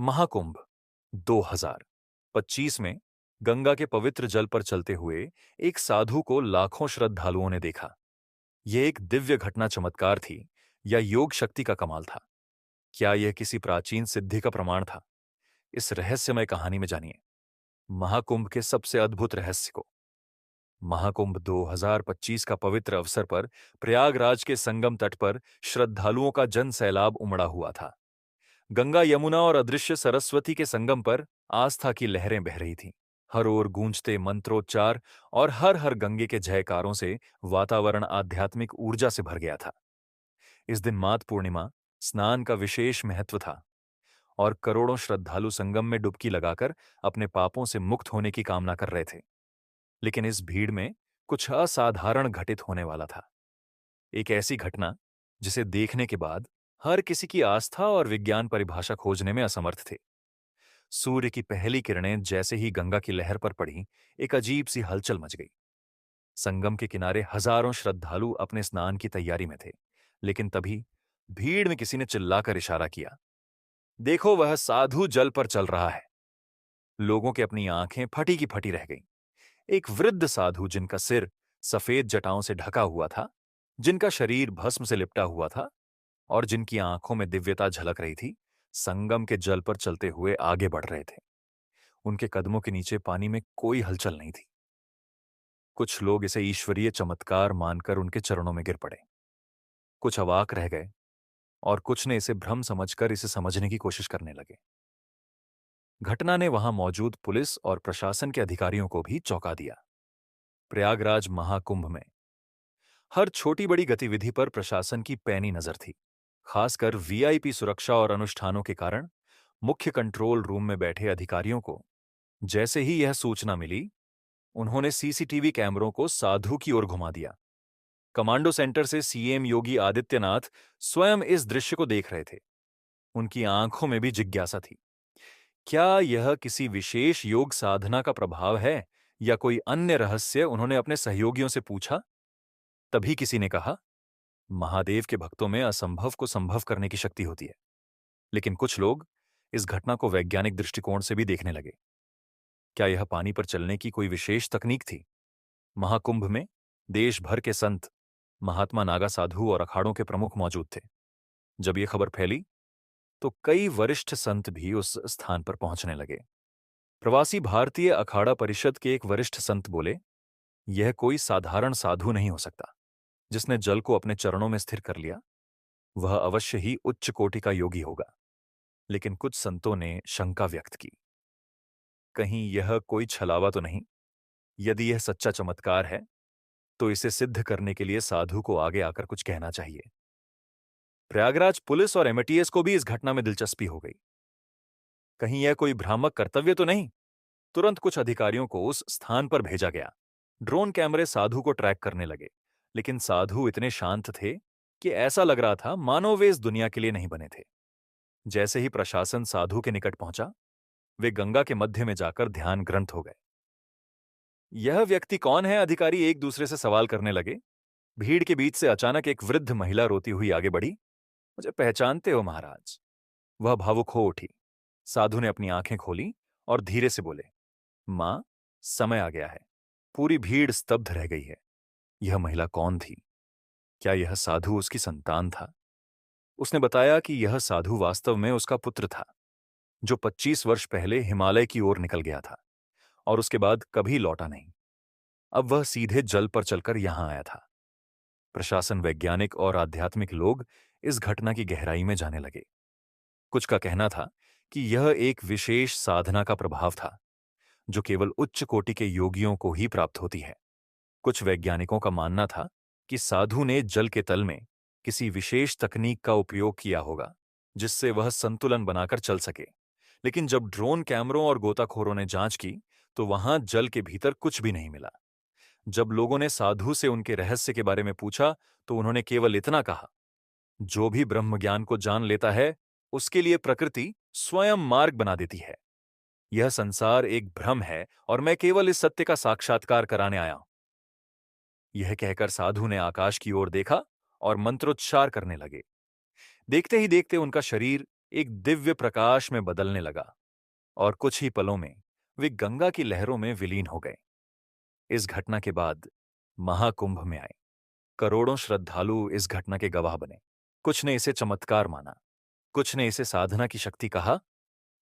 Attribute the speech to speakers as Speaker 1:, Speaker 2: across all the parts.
Speaker 1: महाकुंभ 2025 में गंगा के पवित्र जल पर चलते हुए एक साधु को लाखों श्रद्धालुओं ने देखा। यह एक दिव्य घटना चमत्कार थी या योग शक्ति का कमाल था? क्या यह किसी प्राचीन सिद्धि का प्रमाण था? इस रहस्यमय कहानी में जानिए महाकुंभ के सबसे अद्भुत रहस्य को। महाकुंभ 2025 का पवित्र अवसर पर प्रयागराज के संगम तट पर श्रद्धालुओं का जन सैलाब उमड़ा हुआ था। गंगा, यमुना और अदृश्य सरस्वती के संगम पर आस्था की लहरें बह रही थीं। हर ओर गूंजते मंत्रोच्चार और हर हर गंगे के जयकारों से वातावरण आध्यात्मिक ऊर्जा से भर गया था। इस दिन माघ पूर्णिमा स्नान का विशेष महत्व था और करोड़ों श्रद्धालु संगम में डुबकी लगाकर अपने पापों से मुक्त होने की कामना कर रहे थे। लेकिन इस भीड़ में कुछ असाधारण घटित होने वाला था। एक ऐसी घटना जिसे देखने के बाद हर किसी की आस्था और विज्ञान परिभाषा खोजने में असमर्थ थे। सूर्य की पहली किरणें जैसे ही गंगा की लहर पर पड़ी, एक अजीब सी हलचल मच गई। संगम के किनारे हजारों श्रद्धालु अपने स्नान की तैयारी में थे, लेकिन तभी भीड़ में किसी ने चिल्लाकर इशारा किया, देखो वह साधु जल पर चल रहा है। लोगों की अपनी आंखें फटी की फटी रह गईं। एक वृद्ध साधु जिनका सिर सफेद जटाओं से ढका हुआ था, जिनका शरीर भस्म से लिपटा हुआ था और जिनकी आंखों में दिव्यता झलक रही थी, संगम के जल पर चलते हुए आगे बढ़ रहे थे। उनके कदमों के नीचे पानी में कोई हलचल नहीं थी। कुछ लोग इसे ईश्वरीय चमत्कार मानकर उनके चरणों में गिर पड़े। कुछ अवाक रह गए और कुछ ने इसे भ्रम समझकर इसे समझने की कोशिश करने लगे। घटना ने वहां मौजूद पुलिस और प्रशासन के अधिकारियों को भी चौंका दिया। प्रयागराज महाकुंभ में हर छोटी बड़ी गतिविधि पर प्रशासन की पैनी नजर थी। खासकर वीआईपी सुरक्षा और अनुष्ठानों के कारण मुख्य कंट्रोल रूम में बैठे अधिकारियों को जैसे ही यह सूचना मिली, उन्होंने सीसीटीवी कैमरों को साधु की ओर घुमा दिया। कमांडो सेंटर से सीएम योगी आदित्यनाथ स्वयं इस दृश्य को देख रहे थे। उनकी आंखों में भी जिज्ञासा थी। क्या यह किसी विशेष योग साधना का प्रभाव है या कोई अन्य रहस्य? उन्होंने अपने सहयोगियों से पूछा। तभी किसी ने कहा, महादेव के भक्तों में असंभव को संभव करने की शक्ति होती है। लेकिन कुछ लोग इस घटना को वैज्ञानिक दृष्टिकोण से भी देखने लगे। क्या यह पानी पर चलने की कोई विशेष तकनीक थी? महाकुंभ में देश भर के संत, महात्मा, नागा साधु और अखाड़ों के प्रमुख मौजूद थे। जब यह खबर फैली तो कई वरिष्ठ संत भी उस स्थान पर पहुंचने लगे। प्रवासी भारतीय अखाड़ा परिषद के एक वरिष्ठ संत बोले, यह कोई साधारण साधु नहीं हो सकता। जिसने जल को अपने चरणों में स्थिर कर लिया, वह अवश्य ही उच्च कोटि का योगी होगा। लेकिन कुछ संतों ने शंका व्यक्त की, कहीं यह कोई छलावा तो नहीं? यदि यह सच्चा चमत्कार है तो इसे सिद्ध करने के लिए साधु को आगे आकर कुछ कहना चाहिए। प्रयागराज पुलिस और एमटीएस को भी इस घटना में दिलचस्पी हो गई। कहीं यह कोई भ्रामक कर्तव्य तो नहीं? तुरंत कुछ अधिकारियों को उस स्थान पर भेजा गया। ड्रोन कैमरे साधु को ट्रैक करने लगे, लेकिन साधु इतने शांत थे कि ऐसा लग रहा था मानो वे इस दुनिया के लिए नहीं बने थे। जैसे ही प्रशासन साधु के निकट पहुंचा, वे गंगा के मध्य में जाकर ध्यान ग्रंथ हो गए। यह व्यक्ति कौन है? अधिकारी एक दूसरे से सवाल करने लगे। भीड़ के बीच से अचानक एक वृद्ध महिला रोती हुई आगे बढ़ी। मुझे पहचानते हो महाराज? वह भावुक हो उठी। साधु ने अपनी आंखें खोली और धीरे से बोले, मां, समय आ गया है। पूरी भीड़ स्तब्ध रह गई है। यह महिला कौन थी? क्या यह साधु उसकी संतान था? उसने बताया कि यह साधु वास्तव में उसका पुत्र था, जो 25 वर्ष पहले हिमालय की ओर निकल गया था और उसके बाद कभी लौटा नहीं। अब वह सीधे जल पर चलकर यहां आया था। प्रशासन, वैज्ञानिक और आध्यात्मिक लोग इस घटना की गहराई में जाने लगे। कुछ का कहना था कि यह एक विशेष साधना का प्रभाव था, जो केवल उच्च कोटि के योगियों को ही प्राप्त होती है। कुछ वैज्ञानिकों का मानना था कि साधु ने जल के तल में किसी विशेष तकनीक का उपयोग किया होगा, जिससे वह संतुलन बनाकर चल सके। लेकिन जब ड्रोन कैमरों और गोताखोरों ने जांच की, तो वहां जल के भीतर कुछ भी नहीं मिला। जब लोगों ने साधु से उनके रहस्य के बारे में पूछा, तो उन्होंने केवल इतना कहा, जो भी ब्रह्म ज्ञान को जान लेता है, उसके लिए प्रकृति स्वयं मार्ग बना देती है। यह संसार एक भ्रम है और मैं केवल इस सत्य का साक्षात्कार कराने आया हूं। यह कहकर साधु ने आकाश की ओर देखा और मंत्रोच्चार करने लगे। देखते ही देखते उनका शरीर एक दिव्य प्रकाश में बदलने लगा और कुछ ही पलों में वे गंगा की लहरों में विलीन हो गए। इस घटना के बाद महाकुंभ में आए करोड़ों श्रद्धालु इस घटना के गवाह बने। कुछ ने इसे चमत्कार माना, कुछ ने इसे साधना की शक्ति कहा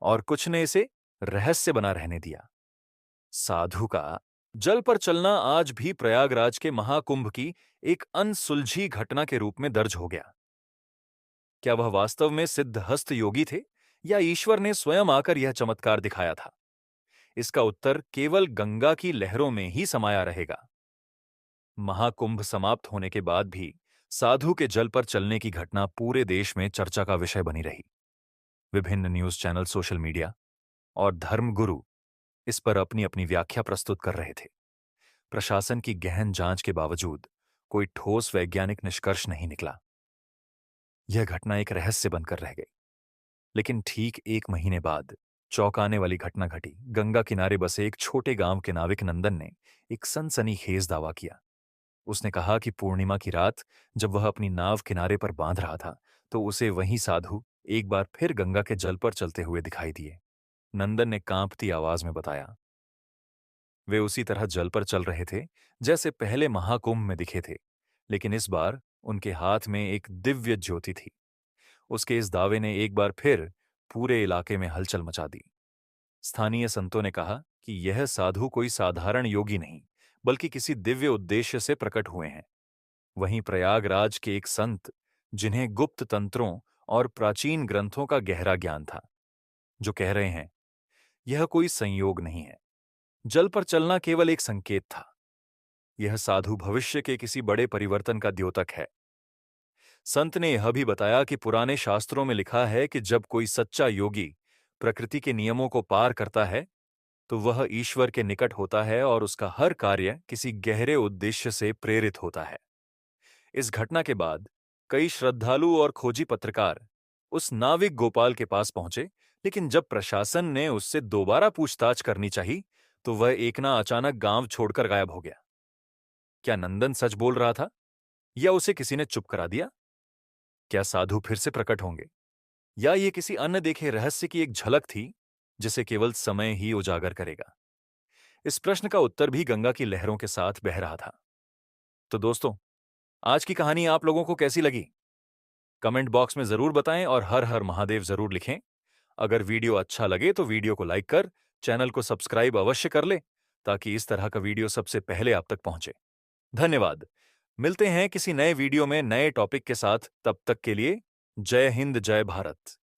Speaker 1: और कुछ ने इसे रहस्य बना रहने दिया। साधु का जल पर चलना आज भी प्रयागराज के महाकुंभ की एक अनसुलझी घटना के रूप में दर्ज हो गया। क्या वह वास्तव में सिद्धहस्त योगी थे या ईश्वर ने स्वयं आकर यह चमत्कार दिखाया था? इसका उत्तर केवल गंगा की लहरों में ही समाया रहेगा। महाकुंभ समाप्त होने के बाद भी साधु के जल पर चलने की घटना पूरे देश में चर्चा का विषय बनी रही। विभिन्न न्यूज चैनल, सोशल मीडिया और धर्मगुरु इस पर अपनी अपनी व्याख्या प्रस्तुत कर रहे थे। प्रशासन की गहन जांच के बावजूद कोई ठोस वैज्ञानिक निष्कर्ष नहीं निकला। यह घटना एक रहस्य बनकर रह गई। लेकिन ठीक 1 महीने बाद चौंकाने वाली घटना घटी। गंगा किनारे बसे एक छोटे गांव के नाविक नंदन ने एक सनसनीखेज दावा किया। उसने कहा कि पूर्णिमा की रात जब वह अपनी नाव किनारे पर बांध रहा था तो उसे वही साधु एक बार फिर गंगा के जल पर चलते हुए दिखाई दिए। नंदन ने कांपती आवाज में बताया, वे उसी तरह जल पर चल रहे थे जैसे पहले महाकुंभ में दिखे थे, लेकिन इस बार उनके हाथ में एक दिव्य ज्योति थी। उसके इस दावे ने एक बार फिर पूरे इलाके में हलचल मचा दी। स्थानीय संतों ने कहा कि यह साधु कोई साधारण योगी नहीं, बल्कि किसी दिव्य उद्देश्य से प्रकट हुए हैं। वहीं प्रयागराज के एक संत, जिन्हें गुप्त तंत्रों और प्राचीन ग्रंथों का गहरा ज्ञान था, जो कह रहे हैं यह कोई संयोग नहीं है, जल पर चलना केवल एक संकेत था। यह साधु भविष्य के किसी बड़े परिवर्तन का द्योतक है। संत ने यह भी बताया कि पुराने शास्त्रों में लिखा है कि जब कोई सच्चा योगी प्रकृति के नियमों को पार करता है तो वह ईश्वर के निकट होता है और उसका हर कार्य किसी गहरे उद्देश्य से प्रेरित होता है। इस घटना के बाद कई श्रद्धालु और खोजी पत्रकार उस नाविक गोपाल के पास पहुंचे, लेकिन जब प्रशासन ने उससे दोबारा पूछताछ करनी चाहिए तो वह एक ना अचानक गांव छोड़कर गायब हो गया। क्या नंदन सच बोल रहा था या उसे किसी ने चुप करा दिया? क्या साधु फिर से प्रकट होंगे या ये किसी अन्य देखे रहस्य की एक झलक थी जिसे केवल समय ही उजागर करेगा? इस प्रश्न का उत्तर भी गंगा की लहरों के साथ बह रहा था। तो दोस्तों, आज की कहानी आप लोगों को कैसी लगी? कमेंट बॉक्स में जरूर बताएं और हर हर महादेव जरूर लिखें। अगर वीडियो अच्छा लगे तो वीडियो को लाइक कर चैनल को सब्सक्राइब अवश्य कर ले, ताकि इस तरह का वीडियो सबसे पहले आप तक पहुंचे। धन्यवाद। मिलते हैं किसी नए वीडियो में नए टॉपिक के साथ। तब तक के लिए जय हिंद, जय भारत।